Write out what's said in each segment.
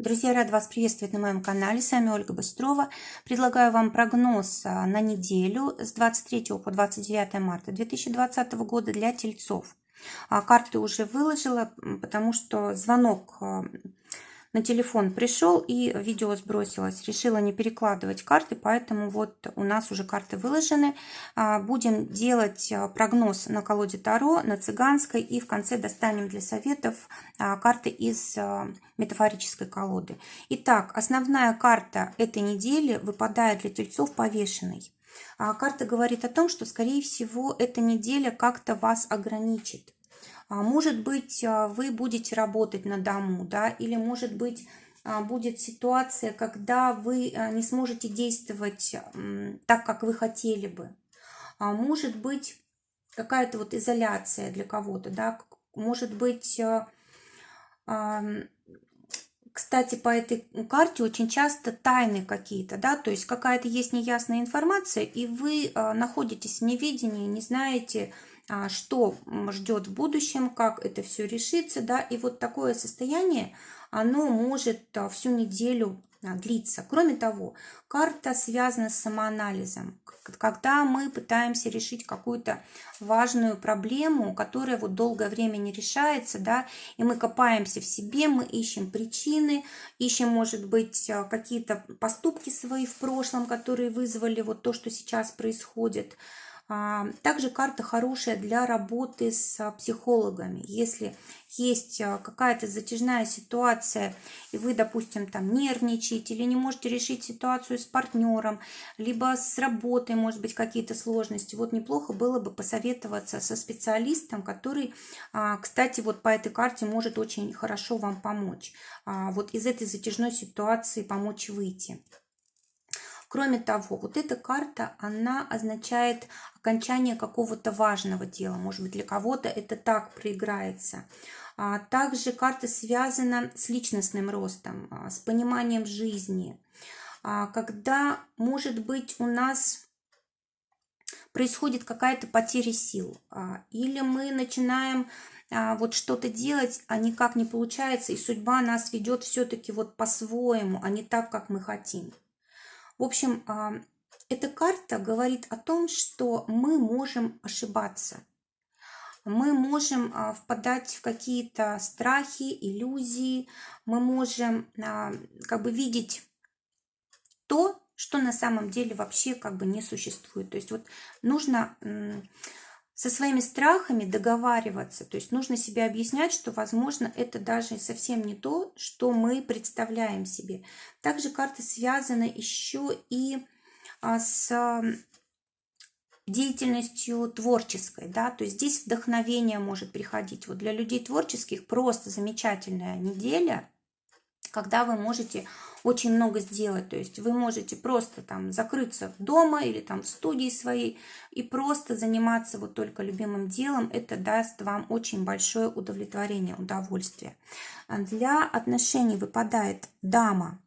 Друзья, рад вас приветствовать на моем канале. С вами Ольга Быстрова. Предлагаю вам прогноз на неделю с 23 по 29 марта 2020 года для тельцов. Карты уже выложила, потому что звонок на телефон пришел и видео сбросилось. Решила не перекладывать карты, поэтому вот у нас уже карты выложены. Будем делать прогноз на колоде Таро, на цыганской, и в конце достанем для советов карты из метафорической колоды. Итак, основная карта этой недели выпадает для тельцов повешенной. Карта говорит о том, что, скорее всего, эта неделя как-то вас ограничит. Может быть, вы будете работать на дому, да, или, может быть, будет ситуация, когда вы не сможете действовать так, как вы хотели бы. Может быть, какая-то вот изоляция для кого-то, да, может быть, кстати, по этой карте очень часто тайны какие-то, да, то есть какая-то есть неясная информация, и вы находитесь в неведении, не знаете, что ждет в будущем, как это все решится, да, и вот такое состояние, оно может всю неделю длиться. Кроме того, карта связана с самоанализом. Когда мы пытаемся решить какую-то важную проблему, которая вот долгое время не решается, да, и мы копаемся в себе, мы ищем причины, ищем, может быть, какие-то поступки свои в прошлом, которые вызвали вот то, что сейчас происходит. Также карта хорошая для работы с психологами. Если есть какая-то затяжная ситуация, и вы, допустим, там нервничаете или не можете решить ситуацию с партнером, либо с работой, может быть, какие-то сложности, вот неплохо было бы посоветоваться со специалистом, который, кстати, вот по этой карте может очень хорошо вам помочь. Вот из этой затяжной ситуации помочь выйти. Кроме того, вот эта карта, она означает окончание какого-то важного дела. Может быть, для кого-то это так проиграется. Также карта связана с личностным ростом, с пониманием жизни. Когда, может быть, у нас происходит какая-то потеря сил, или мы начинаем вот что-то делать, а никак не получается, и судьба нас ведет все-таки вот по-своему, а не так, как мы хотим. В общем, эта карта говорит о том, что мы можем ошибаться. Мы можем впадать в какие-то страхи, иллюзии. Мы можем как бы видеть то, что на самом деле вообще как бы не существует. То есть вот нужно со своими страхами договариваться, то есть нужно себе объяснять, что, возможно, это даже совсем не то, что мы представляем себе. Также карта связана еще и с деятельностью творческой, да, то есть здесь вдохновение может приходить. Вот для людей творческих просто замечательная неделя, когда вы можете очень много сделать, то есть вы можете просто там закрыться дома или там в студии своей и просто заниматься вот только любимым делом, это даст вам очень большое удовлетворение, удовольствие. Для отношений выпадает дама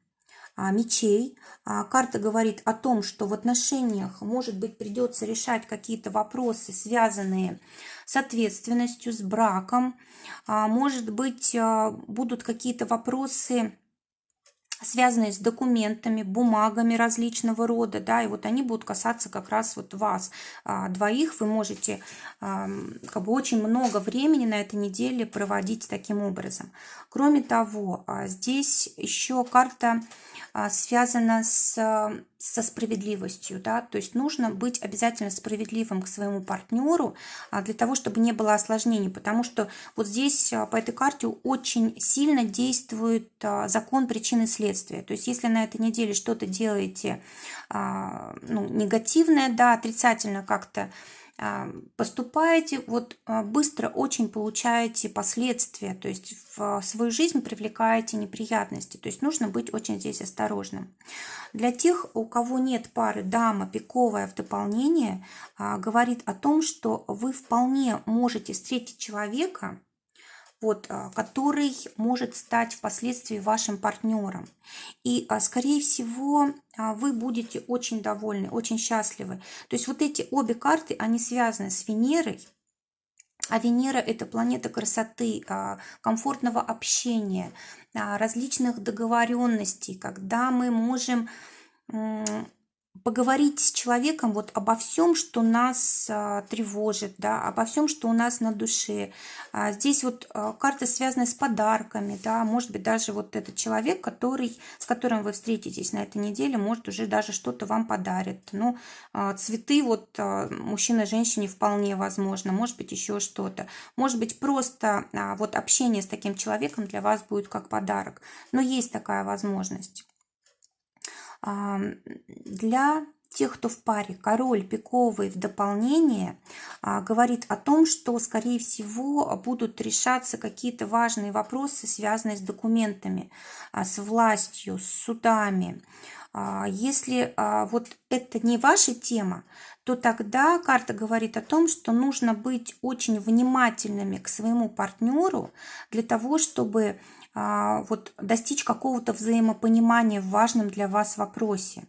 мечей. Карта говорит о том, что в отношениях, может быть, придется решать какие-то вопросы, связанные с ответственностью, с браком. Может быть, будут какие-то вопросы, связанные с документами, бумагами различного рода, да, и вот они будут касаться как раз вот вас двоих. Вы можете как бы очень много времени на этой неделе проводить таким образом. Кроме того, здесь еще карта связана со справедливостью, да, то есть нужно быть обязательно справедливым к своему партнеру для того, чтобы не было осложнений, потому что вот здесь по этой карте очень сильно действует закон причины и следствия. То есть если на этой неделе что-то делаете негативное, да, отрицательно как-то поступаете, вот быстро очень получаете последствия, то есть в свою жизнь привлекаете неприятности, то есть нужно быть очень здесь осторожным. Для тех, у кого нет пары дама пиковая в дополнение, говорит о том, что вы вполне можете встретить человека, вот, который может стать впоследствии вашим партнером. И, скорее всего, вы будете очень довольны, очень счастливы. То есть вот эти обе карты, они связаны с Венерой. А Венера – это планета красоты, комфортного общения, различных договоренностей, когда мы можем поговорить с человеком вот обо всем, что нас тревожит, да, обо всем, что у нас на душе. Здесь вот карта связана с подарками, да, может быть, даже вот этот человек, с которым вы встретитесь на этой неделе, может, уже даже что-то вам подарит. Ну, цветы вот мужчина женщине вполне возможно, может быть, еще что-то. Может быть, просто вот общение с таким человеком для вас будет как подарок. Но есть такая возможность. Для тех, кто в паре, король пиковый в дополнение говорит о том, что, скорее всего, будут решаться какие-то важные вопросы, связанные с документами, с властью, с судами. Если вот это не ваша тема, то тогда карта говорит о том, что нужно быть очень внимательными к своему партнеру для того, чтобы вот достичь какого-то взаимопонимания в важном для вас вопросе.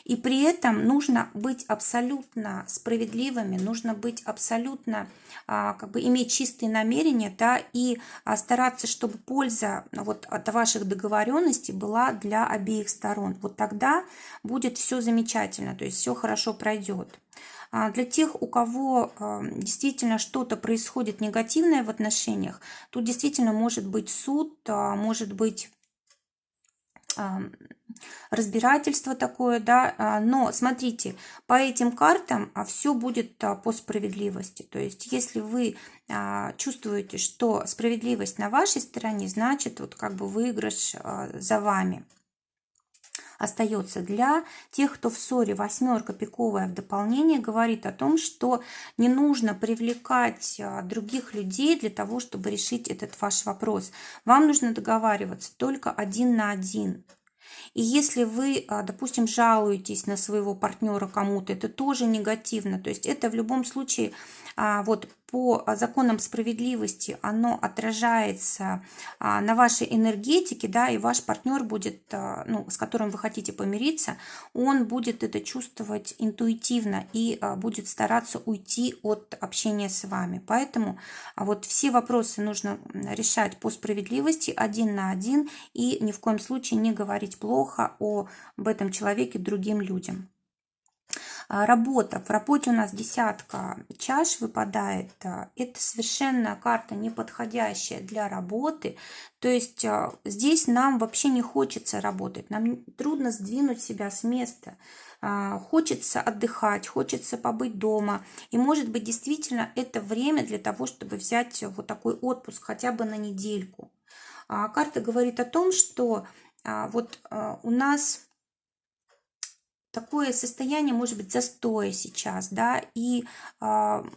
И при этом нужно быть абсолютно справедливыми, нужно быть абсолютно, как бы иметь чистые намерения, да, и стараться, чтобы польза вот от ваших договоренностей была для обеих сторон. Вот тогда будет все замечательно, то есть все хорошо пройдет. Для тех, у кого действительно что-то происходит негативное в отношениях, тут действительно может быть суд, может быть разбирательство такое, да, но смотрите, по этим картам все будет по справедливости. То есть, если вы чувствуете, что справедливость на вашей стороне, значит, вот как бы выигрыш за вами остается. Для тех, кто в ссоре, восьмерка пиковая в дополнение говорит о том, что не нужно привлекать других людей для того, чтобы решить этот ваш вопрос. Вам нужно договариваться только один на один. И если вы, допустим, жалуетесь на своего партнера кому-то, это тоже негативно. То есть это в любом случае вот по законам справедливости оно отражается на вашей энергетике, да, и ваш партнер будет, ну, с которым вы хотите помириться, он будет это чувствовать интуитивно и будет стараться уйти от общения с вами. Поэтому вот все вопросы нужно решать по справедливости один на один и ни в коем случае не говорить плохо об этом человеке другим людям. Работа. В работе у нас десятка чаш выпадает. Это совершенно карта неподходящая для работы. То есть здесь нам вообще не хочется работать. Нам трудно сдвинуть себя с места. Хочется отдыхать, хочется побыть дома. И может быть действительно это время для того, чтобы взять вот такой отпуск хотя бы на недельку. Карта говорит о том, что вот у нас такое состояние, может быть, застоя сейчас, да, и,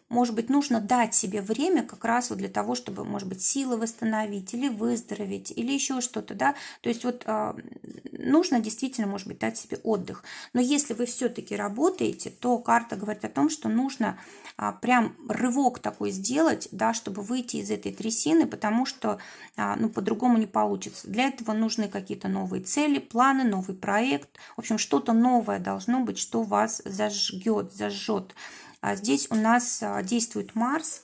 может быть, нужно дать себе время как раз вот для того, чтобы, может быть, силы восстановить или выздороветь, или еще что-то, да, то есть вот нужно действительно, может быть, дать себе отдых. Но если вы все-таки работаете, то карта говорит о том, что нужно прям рывок такой сделать, да, чтобы выйти из этой трясины, потому что, ну, по-другому не получится. Для этого нужны какие-то новые цели, планы, новый проект, в общем, что-то новое должно быть, что вас зажжет. Здесь у нас действует Марс.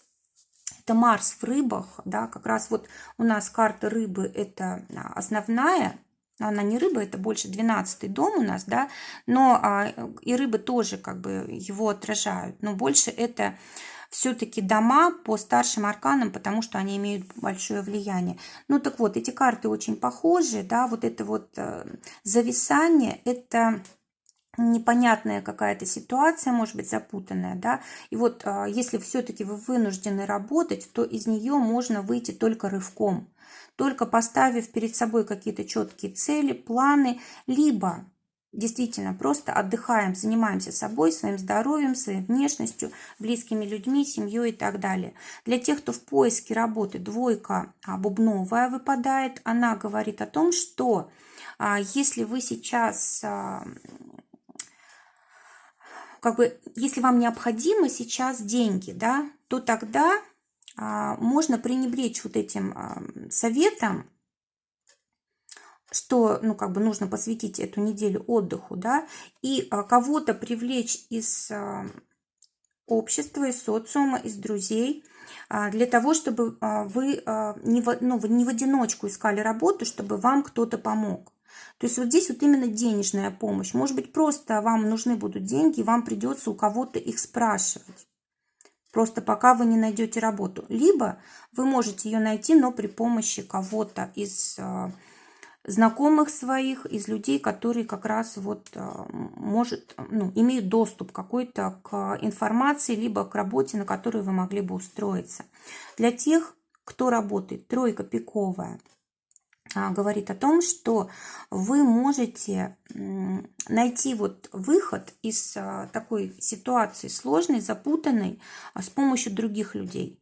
Это Марс в рыбах, да, как раз вот у нас карта рыбы это основная, она не рыба, это больше 12-й дом у нас, да, но и рыбы тоже как бы его отражают, но больше это все-таки дома по старшим арканам, потому что они имеют большое влияние. Ну так вот, эти карты очень похожи, да, вот это вот зависание, это непонятная какая-то ситуация, может быть, запутанная, да, и вот если все-таки вы вынуждены работать, то из нее можно выйти только рывком, только поставив перед собой какие-то четкие цели, планы, либо действительно просто отдыхаем, занимаемся собой, своим здоровьем, своей внешностью, близкими людьми, семьей и так далее. Для тех, кто в поиске работы, двойка бубновая выпадает, она говорит о том, что если вы сейчас как бы, если вам необходимы сейчас деньги, да, то тогда можно пренебречь вот этим советом, что, ну, как бы нужно посвятить эту неделю отдыху, да, и кого-то привлечь из общества, из социума, из друзей, для того, чтобы вы не в одиночку искали работу, чтобы вам кто-то помог. То есть вот здесь вот именно денежная помощь. Может быть, просто вам нужны будут деньги, и вам придется у кого-то их спрашивать. Просто пока вы не найдете работу. Либо вы можете ее найти, но при помощи кого-то из знакомых своих, из людей, которые как раз вот имеют доступ какой-то к информации, либо к работе, на которую вы могли бы устроиться. Для тех, кто работает, тройка пиковая говорит о том, что вы можете найти вот выход из такой ситуации сложной, запутанной с помощью других людей.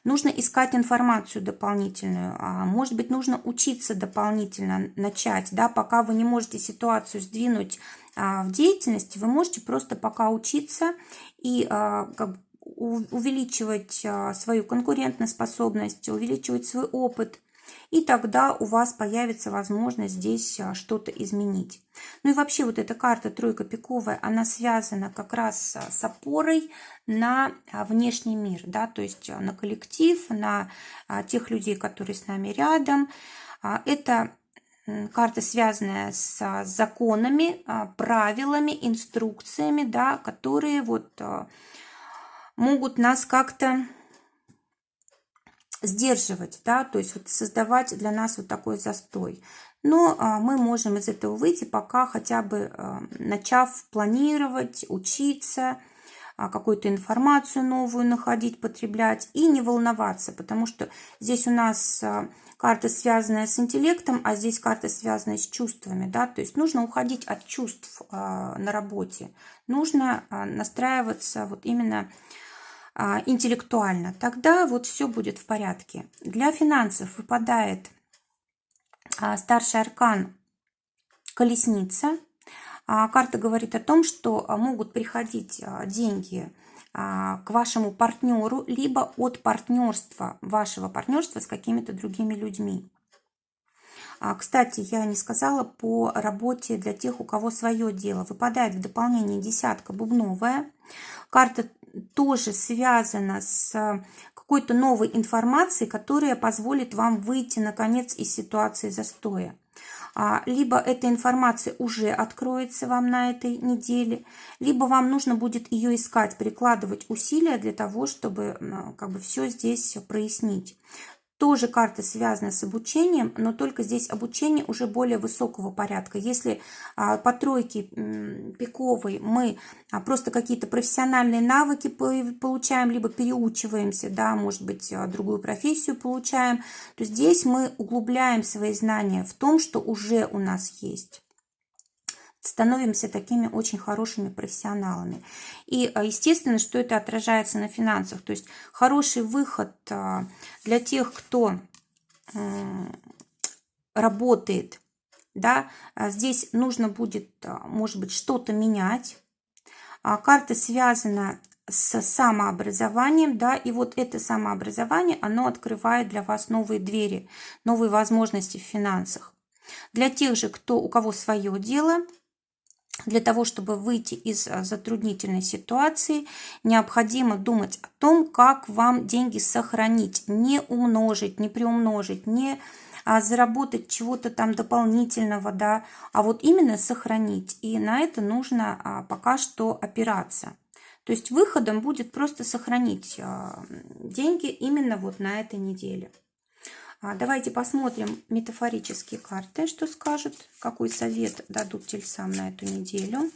Нужно искать информацию дополнительную, может быть, нужно учиться дополнительно начать, да, пока вы не можете ситуацию сдвинуть в деятельности, вы можете просто пока учиться и увеличивать свою конкурентоспособность, увеличивать свой опыт, и тогда у вас появится возможность здесь что-то изменить. Ну и вообще вот эта карта тройка пиковая, она связана как раз с опорой на внешний мир, да, то есть на коллектив, на тех людей, которые с нами рядом. Это карта, связанная с законами, правилами, инструкциями, да, которые вот могут нас как-то сдерживать, да, то есть вот создавать для нас вот такой застой. Но мы можем из этого выйти, пока хотя бы начав планировать, учиться, какую-то информацию новую находить, потреблять и не волноваться, потому что здесь у нас карта, связанная с интеллектом, а здесь карта, связанная с чувствами, да, то есть нужно уходить от чувств на работе, нужно настраиваться вот именно интеллектуально, тогда вот все будет в порядке. Для финансов выпадает старший аркан колесница. Карта говорит о том, что могут приходить деньги к вашему партнеру, либо от партнерства, вашего партнерства с какими-то другими людьми. Кстати, я не сказала по работе для тех, у кого свое дело. Выпадает в дополнение десятка бубновая. Карта тоже связана с какой-то новой информацией, которая позволит вам выйти, наконец, из ситуации застоя. Либо эта информация уже откроется вам на этой неделе, либо вам нужно будет ее искать, прикладывать усилия для того, чтобы как бы все здесь прояснить. Тоже карта связана с обучением, но только здесь обучение уже более высокого порядка. Если по тройке пиковой мы просто какие-то профессиональные навыки получаем, либо переучиваемся, да, может быть, другую профессию получаем, то здесь мы углубляем свои знания в том, что уже у нас есть. Становимся такими очень хорошими профессионалами. И, естественно, что это отражается на финансах. То есть хороший выход для тех, кто работает, да, здесь нужно будет, может быть, что-то менять. Карта связана с самообразованием, да, и вот это самообразование, оно открывает для вас новые двери, новые возможности в финансах. Для тех же, у кого свое дело, для того, чтобы выйти из затруднительной ситуации, необходимо думать о том, как вам деньги сохранить, не умножить, не приумножить, не заработать чего-то там дополнительного, да, а вот именно сохранить. И на это нужно пока что опираться. То есть выходом будет просто сохранить деньги именно вот на этой неделе. Давайте посмотрим метафорические карты, что скажут, какой совет дадут тельцам на эту неделю.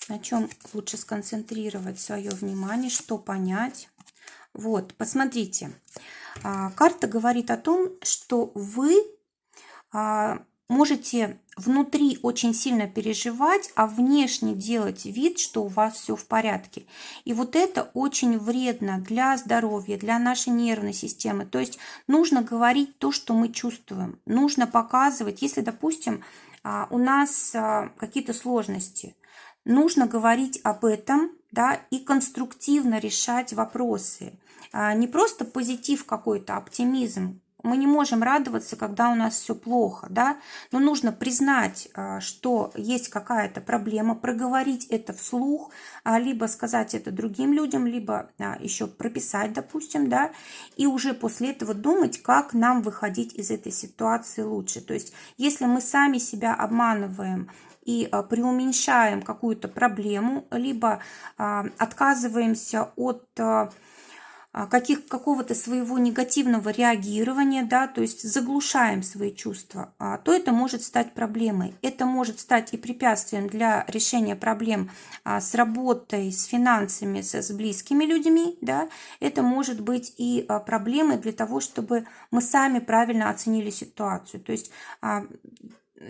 На чем лучше сконцентрировать свое внимание, что понять. Вот, посмотрите. Карта говорит о том, что вы можете внутри очень сильно переживать, а внешне делать вид, что у вас все в порядке. И вот это очень вредно для здоровья, для нашей нервной системы. То есть нужно говорить то, что мы чувствуем. Нужно показывать, если, допустим, у нас какие-то сложности, нужно говорить об этом, да, и конструктивно решать вопросы. Не просто позитив какой-то, оптимизм мы не можем радоваться, когда у нас все плохо, да, но нужно признать, что есть какая-то проблема, проговорить это вслух, либо сказать это другим людям, либо еще прописать, допустим, да, и уже после этого думать, как нам выходить из этой ситуации лучше. То есть, если мы сами себя обманываем и преуменьшаем какую-то проблему, либо отказываемся от какого-то своего негативного реагирования, да, то есть заглушаем свои чувства, то это может стать проблемой. Это может стать и препятствием для решения проблем с работой, с финансами, с близкими людьми, да. Это может быть и проблемой для того, чтобы мы сами правильно оценили ситуацию. То есть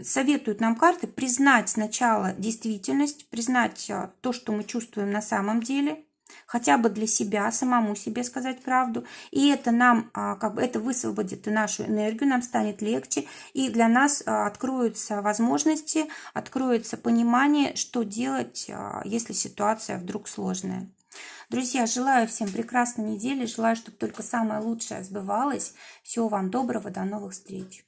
советуют нам карты признать сначала действительность, признать то, что мы чувствуем на самом деле, хотя бы для себя, самому себе сказать правду. И это нам, как бы это высвободит и нашу энергию, нам станет легче, и для нас откроются возможности, откроется понимание, что делать, если ситуация вдруг сложная. Друзья, желаю всем прекрасной недели, желаю, чтобы только самое лучшее сбывалось. Всего вам доброго, до новых встреч.